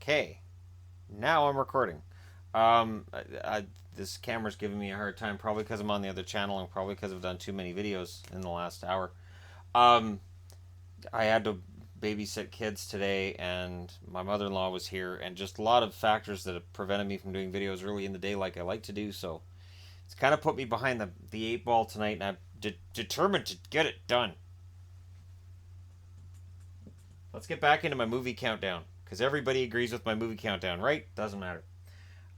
Okay, now I'm recording. Um, this camera's giving me a hard time, probably because I'm on the other channel and probably because I've done too many videos in the last hour. Um, I had to babysit kids today, and my mother-in-law was here, and just a lot of factors that have prevented me from doing videos early in the day like I like to do. So it's kind of put me behind the eight ball tonight, and I'm determined to get it done. Let's get back into my movie countdown because everybody agrees with my movie countdown, right? Doesn't matter.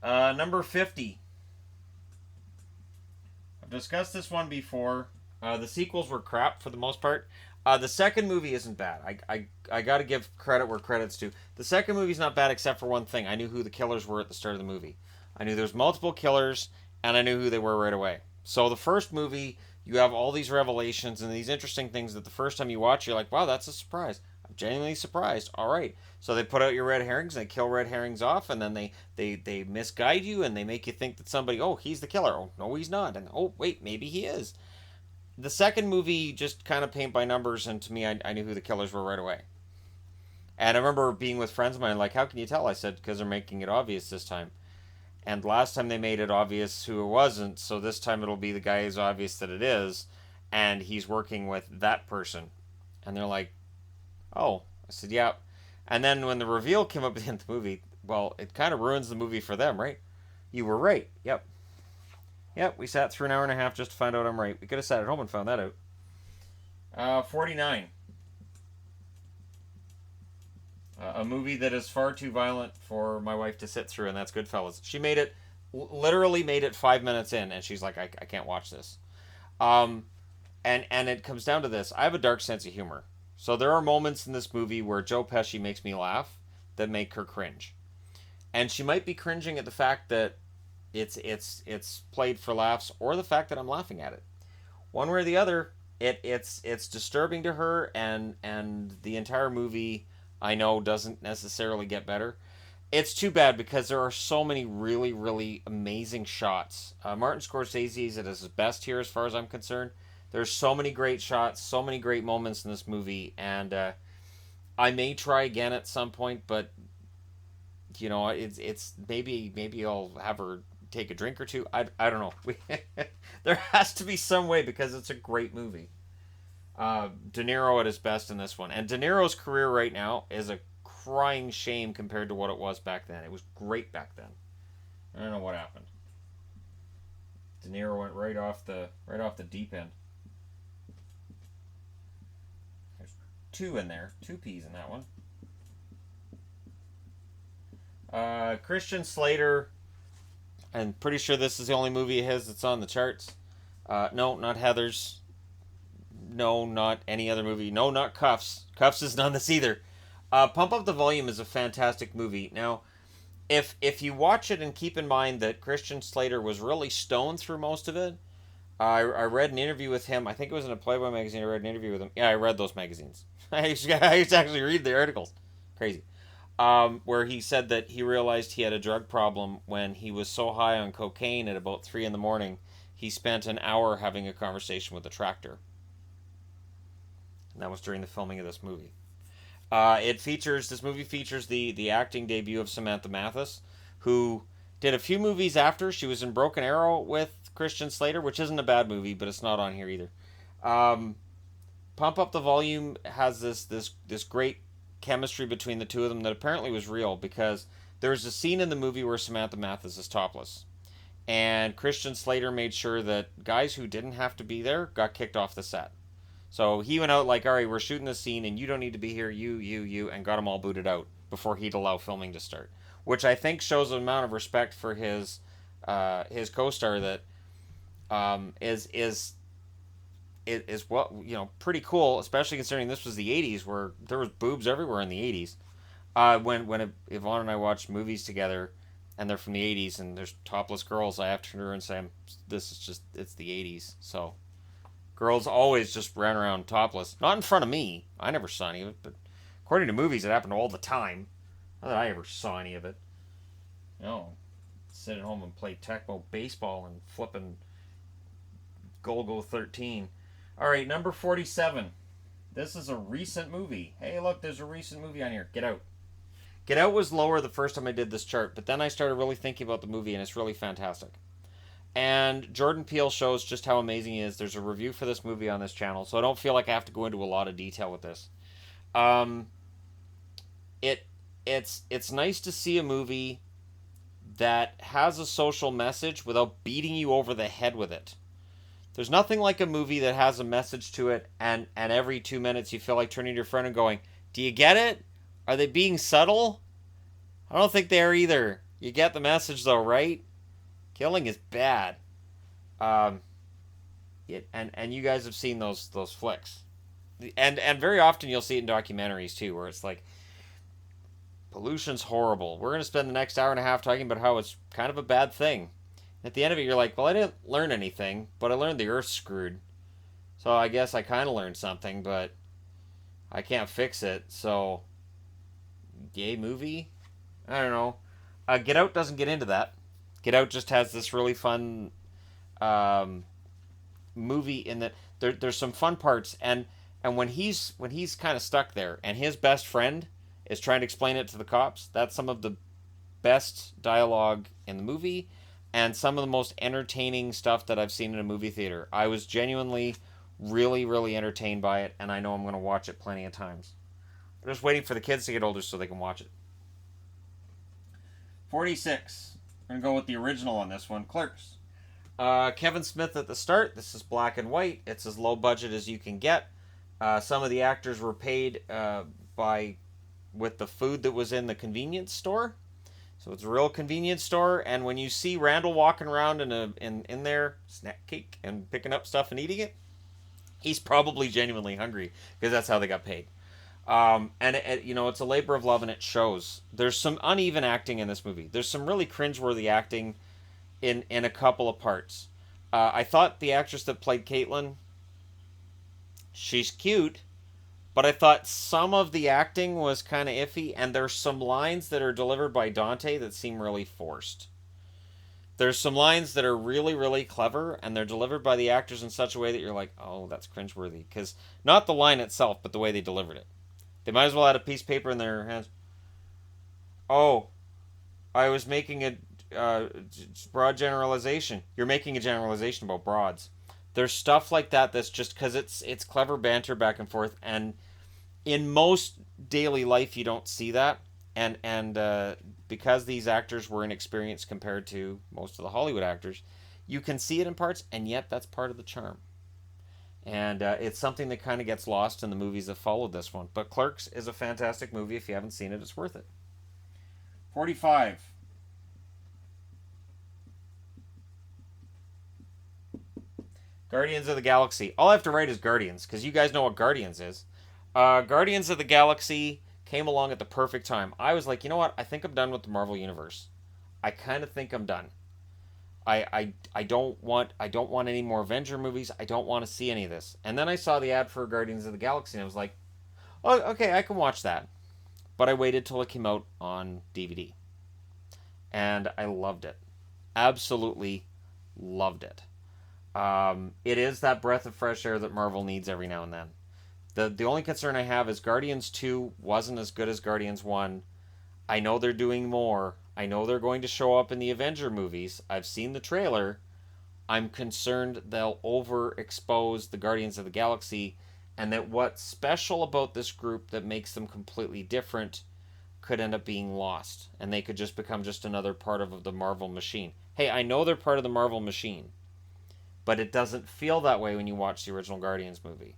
Number 50. I've discussed this one before. The sequels were crap for the most part. The second movie isn't bad. I got to give credit where credit's due. The second movie's not bad except for one thing. I knew who the killers were at the start of the movie. I knew there's multiple killers, and I knew who they were right away. So the first movie, you have all these revelations and these interesting things that the first time you watch, you're like, wow, that's a surprise. I'm genuinely surprised. All right. So they put out your red herrings, and they kill red herrings off, and then they misguide you, and they make you think that somebody, oh, he's the killer. Oh, no, he's not. And oh, wait, maybe he is. The second movie just kind of paint by numbers, and to me, I knew who the killers were right away. And I remember being with friends of mine, like, how can you tell? I said, because they're making it obvious this time. And last time they made it obvious who it wasn't, so this time it'll be the guy who's obvious that it is, and he's working with that person. And they're like, oh. I said, yeah. And then when the reveal came up at the end of the movie, well, it kind of ruins the movie for them, right? You were right. Yep. Yep, we sat through an hour and a half just to find out I'm right. We could have sat at home and found that out. 49. A movie that is far too violent for my wife to sit through, and that's Goodfellas. She made it, literally made it 5 minutes in, and she's like, I can't watch this. Um, and it comes down to this. I have a dark sense of humor. So there are moments in this movie where Joe Pesci makes me laugh that make her cringe. And she might be cringing at the fact that it's played for laughs or the fact that I'm laughing at it. One way or the other, it's disturbing to her, and the entire movie I know doesn't necessarily get better. It's too bad because there are so many really, really amazing shots. Martin Scorsese is at his best here, as far as I'm concerned. There's so many great shots, so many great moments in this movie, and I may try again at some point, but it's maybe I'll have her take a drink or two. I don't know. There has to be some way because it's a great movie. De Niro at his best in this one, and De Niro's career right now is a crying shame compared to what it was back then. It was great back then. I don't know what happened. De Niro went right off the deep end. There's two in there, two peas in that one. Christian Slater, and pretty sure this is the only movie of his that's on the charts. No, not Heather's. No, not any other movie. No, not Cuffs. Cuffs isn't on this either. Pump Up the Volume is a fantastic movie. Now, if you watch it and keep in mind that Christian Slater was really stoned through most of it, I read an interview with him. I think it was in a Playboy magazine. I read an interview with him. Yeah, I read those magazines. I used to actually read the articles. Crazy. Where he said that he realized he had a drug problem when he was so high on cocaine at about 3 in the morning, he spent an hour having a conversation with a tractor. And that was during the filming of this movie. This movie features the acting debut of Samantha Mathis, who did a few movies after. She was in Broken Arrow with Christian Slater, which isn't a bad movie, but it's not on here either. Um, Pump Up the Volume has this great chemistry between the two of them that apparently was real because there's a scene in the movie where Samantha Mathis is topless. And Christian Slater made sure that guys who didn't have to be there got kicked off the set. So he went out like, all right, we're shooting this scene and you don't need to be here, you, and got them all booted out before he'd allow filming to start. Which I think shows an amount of respect for his co-star that is what pretty cool, especially considering this was the '80s where there was boobs everywhere in the '80s. When Yvonne and I watched movies together, and they're from the '80s, and there's topless girls, I have to turn to her and say, "This is just it's the '80s." So girls always just ran around topless, not in front of me. I never saw any of it, but according to movies, it happened all the time. Not that I ever saw any of it. No, sit at home and play Tecmo baseball and flipping Golgo 13. All right, number 47. This is a recent movie. Hey, look, there's a recent movie on here. Get out. Get Out was lower the first time I did this chart, but then I started really thinking about the movie, and it's really fantastic. And Jordan Peele shows just how amazing he is. There's a review for this movie on this channel, so I don't feel like I have to go into a lot of detail with this. Um, it it's nice to see a movie that has a social message without beating you over the head with it. There's nothing like a movie that has a message to it, and every 2 minutes you feel like turning to your friend and going, "Do you get it? Are they being subtle?" I don't think they are either. You get the message though, right? Killing is bad. Um, and you guys have seen those flicks, and very often you'll see it in documentaries too, where it's like pollution's horrible. We're gonna spend the next hour and a half talking about how it's kind of a bad thing. At the end of it, you're like, well, I didn't learn anything, but I learned the Earth's screwed. So I guess I kind of learned something, but I can't fix it. So, yay movie? I don't know. Get Out doesn't get into that. Get Out just has this really fun um, movie in that there's some fun parts, and when he's kind of stuck there, and his best friend is trying to explain it to the cops. That's some of the best dialogue in the movie, and some of the most entertaining stuff that I've seen in a movie theater. I was genuinely really, really entertained by it, and I know I'm going to watch it plenty of times. I'm just waiting for the kids to get older so they can watch it. 46. I'm going to go with the original on this one, Clerks. Kevin Smith at the start. This is black and white. It's as low budget as you can get. Some of the actors were paid by with the food that was in the convenience store. So it's a real convenience store, and when you see Randall walking around in there, snack cake and picking up stuff and eating it, he's probably genuinely hungry because that's how they got paid. And it's a labor of love, and it shows. There's some uneven acting in this movie. There's some really cringeworthy acting in a couple of parts. I thought the actress that played Caitlin, she's cute, but I thought some of the acting was kind of iffy, and there's some lines that are delivered by Dante that seem really forced. There's some lines that are really, really clever, and they're delivered by the actors in such a way that you're like, oh, that's cringeworthy. Because not the line itself, but the way they delivered it. They might as well have a piece of paper in their hands. Oh, I was making a broad generalization. You're making a generalization about broads. There's stuff like that that's just because it's clever banter back and forth, and in most daily life you don't see that, and because these actors were inexperienced compared to most of the Hollywood actors, you can see it in parts, and yet that's part of the charm. And it's something that kind of gets lost in the movies that followed this one. But Clerks is a fantastic movie. If you haven't seen it, it's worth it. 45. Guardians of the Galaxy. All I have to write is Guardians, because you guys know what Guardians is. Guardians of the Galaxy came along at the perfect time. I was like, you know what? I think I'm done with the Marvel Universe. I kind of think I'm done. I don't want any more Avenger movies. I don't want to see any of this. And then I saw the ad for Guardians of the Galaxy, and I was like, oh, okay, I can watch that. But I waited till it came out on DVD. And I loved it. Absolutely loved it. It is that breath of fresh air that Marvel needs every now and then. The only concern I have is Guardians 2 wasn't as good as Guardians 1. I know they're doing more. I know they're going to show up in the Avenger movies. I've seen the trailer. I'm concerned they'll overexpose the Guardians of the Galaxy, and that what's special about this group that makes them completely different could end up being lost, and they could just become just another part of the Marvel machine. Hey, I know they're part of the Marvel machine, but it doesn't feel that way when you watch the original Guardians movie.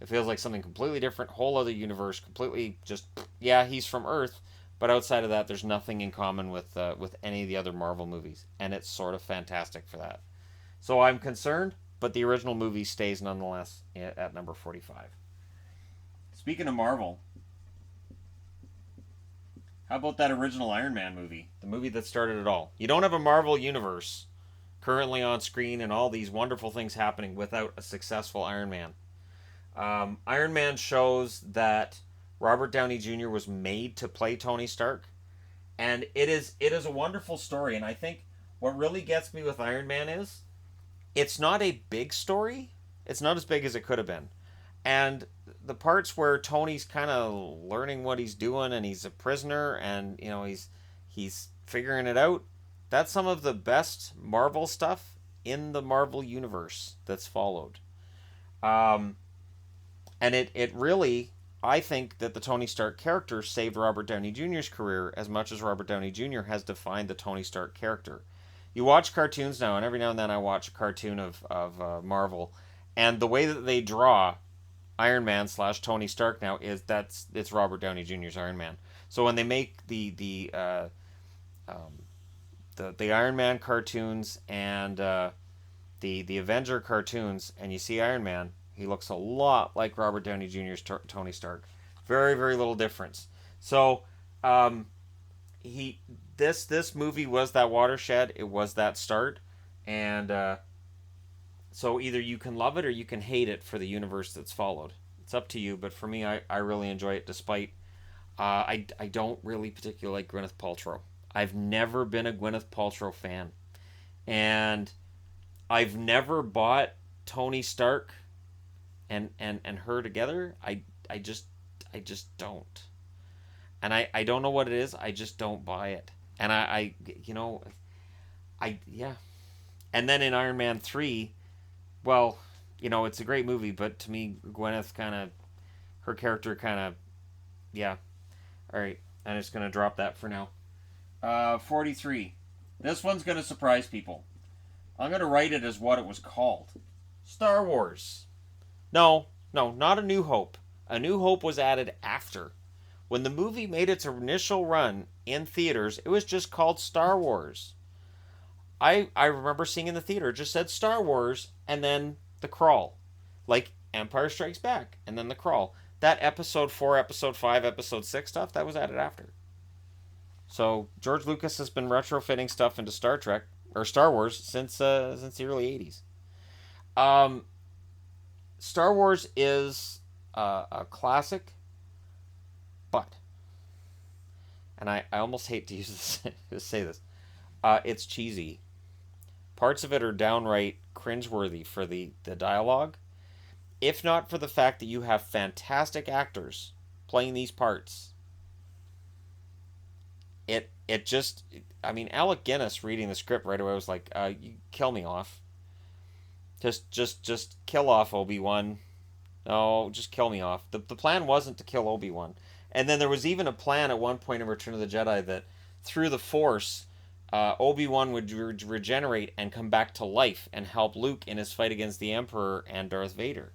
It feels like something completely different, whole other universe, completely just, yeah, he's from Earth, but outside of that, there's nothing in common with any of the other Marvel movies, and it's sort of fantastic for that. So I'm concerned, but the original movie stays nonetheless at number 45. Speaking of Marvel, how about that original Iron Man movie? The movie that started it all. You don't have a Marvel universe currently on screen and all these wonderful things happening without a successful Iron Man. Iron Man shows that Robert Downey Jr. was made to play Tony Stark, and it is a wonderful story. And I think what really gets me with Iron Man is it's not a big story. It's not as big as it could have been, and the parts where Tony's kind of learning what he's doing and he's a prisoner and he's figuring it out. That's some of the best Marvel stuff in the Marvel universe that's followed. Um, and it really, I think that the Tony Stark character saved Robert Downey Jr.'s career as much as Robert Downey Jr. has defined the Tony Stark character. You watch cartoons now, and every now and then I watch a cartoon of Marvel, and the way that they draw Iron Man slash Tony Stark now is it's Robert Downey Jr.'s Iron Man. So when they make um, the Iron Man cartoons and the Avenger cartoons, and you see Iron Man, he looks a lot like Robert Downey Jr.'s Tony Stark. Very very little difference. So um, he this movie was that watershed. It was that start, and so either you can love it or you can hate it for the universe that's followed. It's up to you, but for me, I really enjoy it despite I don't really particularly like Gwyneth Paltrow. I've never been a Gwyneth Paltrow fan. And I've never bought Tony Stark and her together. I just don't. And I don't know what it is. I just don't buy it. And I you know, I yeah. And then in Iron Man 3, well, it's a great movie, but to me, Gwyneth kind of, her character kind of, yeah. All right, I'm just going to drop that for now. 43. This one's going to surprise people. I'm going to write it as what it was called. Star Wars. No, no, not A New Hope. A New Hope was added after. When the movie made its initial run in theaters, it was just called Star Wars. I remember seeing in the theater, it just said Star Wars and then The Crawl. Like Empire Strikes Back and then The Crawl. That episode 4, episode 5, episode 6 stuff, that was added after. So George Lucas has been retrofitting stuff into Star Trek or Star Wars since the early 80s. Star Wars is a classic, but, and I almost hate to use this to say this, it's cheesy. Parts of it are downright cringeworthy for the dialogue, if not for the fact that you have fantastic actors playing these parts. It just, I mean, Alec Guinness reading the script right away was like, you kill me off. Just kill off Obi-Wan. No, just kill me off. The plan wasn't to kill Obi-Wan. And then there was even a plan at one point in Return of the Jedi that through the Force, Obi-Wan would regenerate and come back to life and help Luke in his fight against the Emperor and Darth Vader.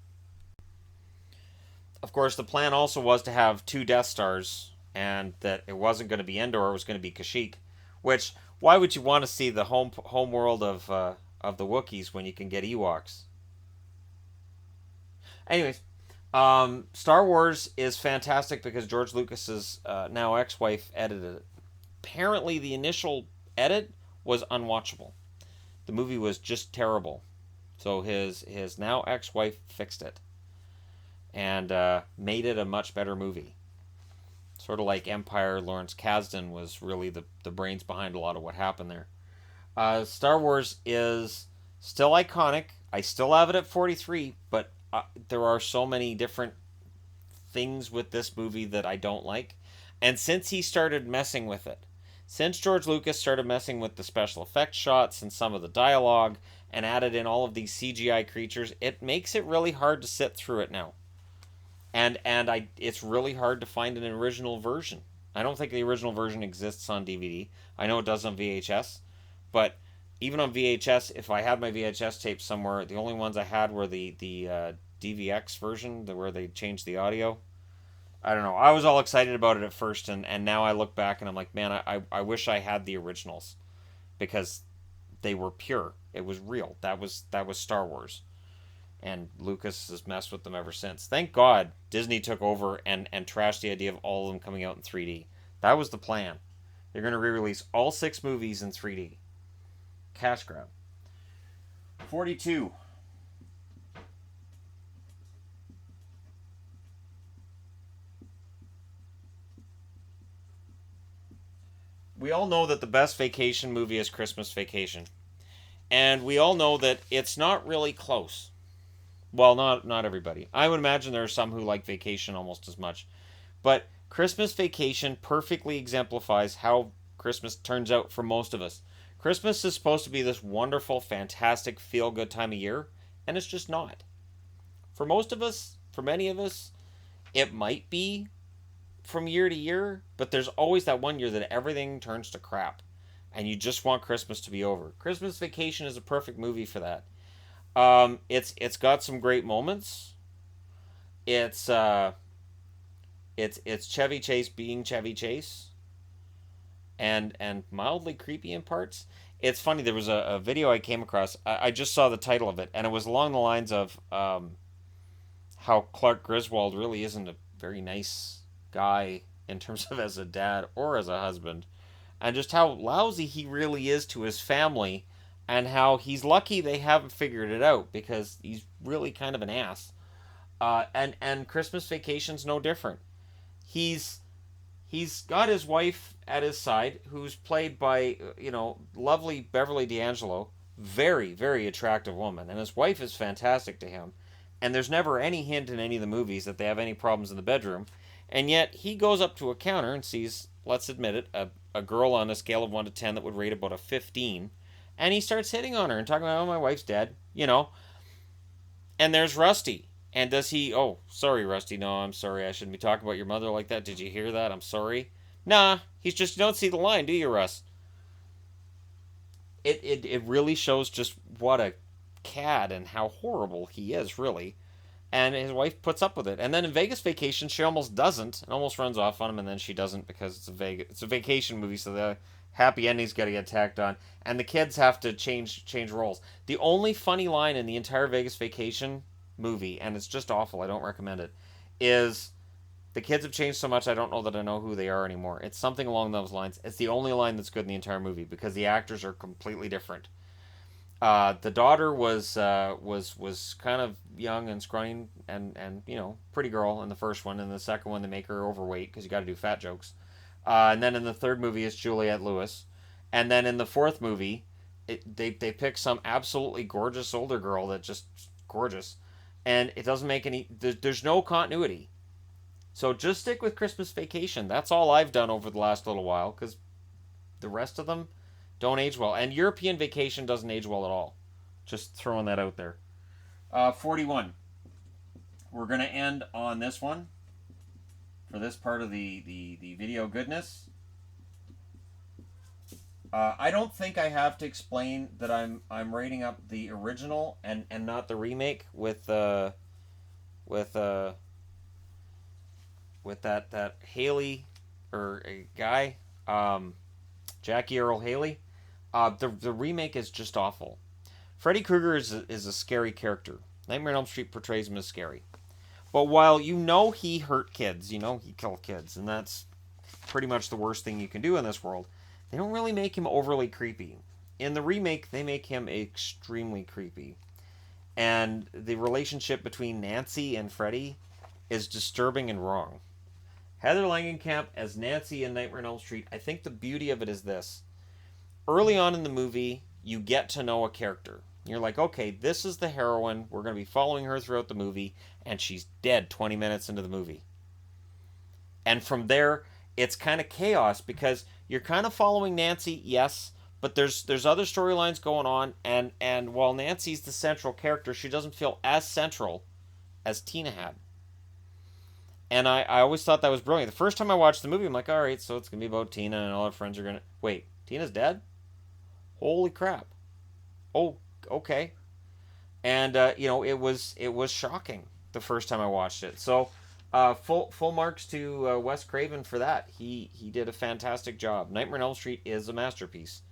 Of course, the plan also was to have two Death Stars, and that it wasn't going to be Endor, it was going to be Kashyyyk. Which, why would you want to see the home world of the Wookiees when you can get Ewoks? Anyways, Star Wars is fantastic because George Lucas's now ex-wife edited it. Apparently, the initial edit was unwatchable. The movie was just terrible. So his now ex-wife fixed it and made it a much better movie. Sort of like Empire, Lawrence Kasdan was really the brains behind a lot of what happened there. Star Wars is still iconic. I still have it at 43, but there are so many different things with this movie that I don't like. And since he started messing with it, since George Lucas started messing with the special effects shots and some of the dialogue and added in all of these CGI creatures, it makes it really hard to sit through it now. And it's really hard to find an original version. I don't think the original version exists on DVD. I know it does on VHS, but even on VHS, if I had my VHS tape somewhere, the only ones I had were the DVX version, where they changed the audio. I don't know. I was all excited about it at first, and now I look back and I'm like, man, I wish I had the originals because they were pure. It was real. That was Star Wars. And Lucas has messed with them ever since. Thank God Disney took over and trashed the idea of all of them coming out in 3D. That was the plan. They're going to re-release all 6 movies in 3D. Cash grab. 42. We all know that the best vacation movie is Christmas Vacation. And we all know that it's not really close. Well, not everybody. I would imagine there are some who like Vacation almost as much. But Christmas Vacation perfectly exemplifies how Christmas turns out for most of us. Christmas is supposed to be this wonderful, fantastic, feel good time of year, and it's just not. For most of us, for many of us, it might be from year to year, but there's always that one year that everything turns to crap and you just want Christmas to be over. Christmas Vacation is a perfect movie for that. It's got some great moments. It's it's Chevy Chase being Chevy Chase, and mildly creepy in parts. It's funny. There was a video I came across. I just saw the title of it, and it was along the lines of how Clark Griswold really isn't a very nice guy in terms of as a dad or as a husband, and just how lousy he really is to his family, and how he's lucky they haven't figured it out because he's really kind of an ass. And Christmas Vacation's no different. He's he's got his wife at his side, who's played by lovely Beverly D'Angelo, very attractive woman, and his wife is fantastic to him. And there's never any hint in any of the movies that they have any problems in the bedroom. And yet he goes up to a counter and sees, let's admit it, a girl on a scale of 1 to 10 that would rate about a 15. And he starts hitting on her and talking about, oh, my wife's dead, And there's Rusty. And does he, oh, sorry, Rusty, no, I'm sorry, I shouldn't be talking about your mother like that. Did you hear that? I'm sorry. Nah, he's just, you don't see the line, do you, Russ? It really shows just what a cad and how horrible he is, really. And his wife puts up with it. And then in Vegas Vacation, she almost doesn't, and almost runs off on him, and then she doesn't because it's a vacation movie, so the happy ending's got to get tacked on, and the kids have to change roles. The only funny line in the entire Vegas Vacation movie, and it's just awful, I don't recommend it, is the kids have changed so much I don't know that I know who they are anymore. It's something along those lines. It's the only line that's good in the entire movie because the actors are completely different. The daughter was kind of young and scrawny and pretty girl in the first one. And the second one they make her overweight because you got to do fat jokes. And then in the third movie it's Juliette Lewis, and then in the fourth movie they pick some absolutely gorgeous older girl that just gorgeous, and it doesn't make any. There's no continuity. So just stick with Christmas Vacation. That's all I've done over the last little while because the rest of them don't age well. And European Vacation doesn't age well at all. Just throwing that out there. 41. We're going to end on this one for this part of the video goodness. I don't think I have to explain that I'm rating up the original and not the remake with that Haley or a guy, Jackie Earl Haley. The remake is just awful. Freddy Krueger is a scary character. Nightmare on Elm Street portrays him as scary. But while he hurt kids, he killed kids, and that's pretty much the worst thing you can do in this world, they don't really make him overly creepy. In the remake, they make him extremely creepy. And the relationship between Nancy and Freddy is disturbing and wrong. Heather Langenkamp as Nancy in Nightmare on Elm Street, I think the beauty of it is this. Early on in the movie, you get to know a character. You're like, okay, this is the heroine. We're going to be following her throughout the movie, and she's dead 20 minutes into the movie. And from there, it's kind of chaos because you're kind of following Nancy, yes, but there's other storylines going on, and while Nancy's the central character, she doesn't feel as central as Tina had. And I always thought that was brilliant. The first time I watched the movie, I'm like, all right, so it's going to be about Tina and all her friends are going to... Wait, Tina's dead? Holy crap. Oh, okay. And, it was shocking the first time I watched it. So, full marks to Wes Craven for that. He did a fantastic job. Nightmare on Elm Street is a masterpiece.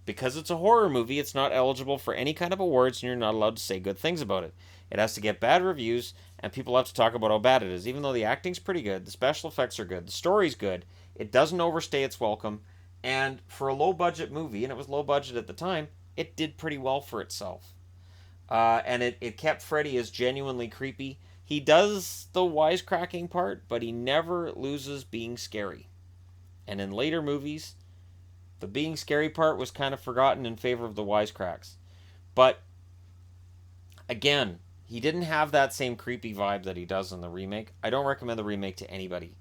Because it's a horror movie, it's not eligible for any kind of awards, and you're not allowed to say good things about it. It has to get bad reviews, and people have to talk about how bad it is. Even though the acting's pretty good, the special effects are good, the story's good, it doesn't overstay its welcome, and for a low-budget movie, and it was low budget at the time, it did pretty well for itself. And it kept Freddy as genuinely creepy. He does the wisecracking part, but he never loses being scary. And in later movies, the being scary part was kind of forgotten in favor of the wisecracks. But, again, He didn't have that same creepy vibe that he does in the remake. I don't recommend the remake to anybody.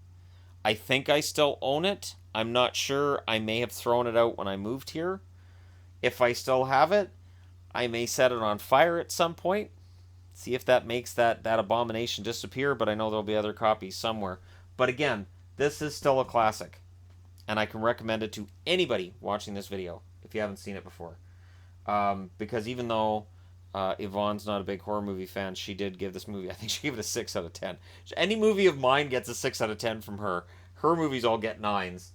I think I still own it. I'm not sure. I may have thrown it out when I moved here. If I still have it, I may set it on fire at some point. See if that makes that abomination disappear, but I know there'll be other copies somewhere. But again, this is still a classic, and I can recommend it to anybody watching this video if you haven't seen it before. Because even though Yvonne's not a big horror movie fan, she did give this movie, I think she gave it a 6 out of 10. Any movie of mine gets a 6 out of 10 from her. Her movies all get 9s.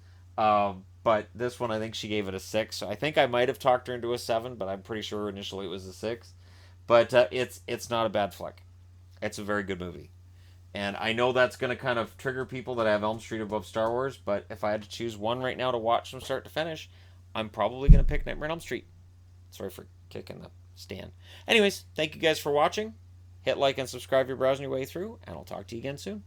But this one, I think she gave it a 6. So I think I might have talked her into a 7, but I'm pretty sure initially it was a 6. But it's not a bad flick. It's a very good movie. And I know that's going to kind of trigger people that have Elm Street above Star Wars, but if I had to choose one right now to watch from start to finish, I'm probably going to pick Nightmare on Elm Street. Sorry for kicking the stand. Anyways, thank you guys for watching. Hit like and subscribe if you're browsing your way through, and I'll talk to you again soon.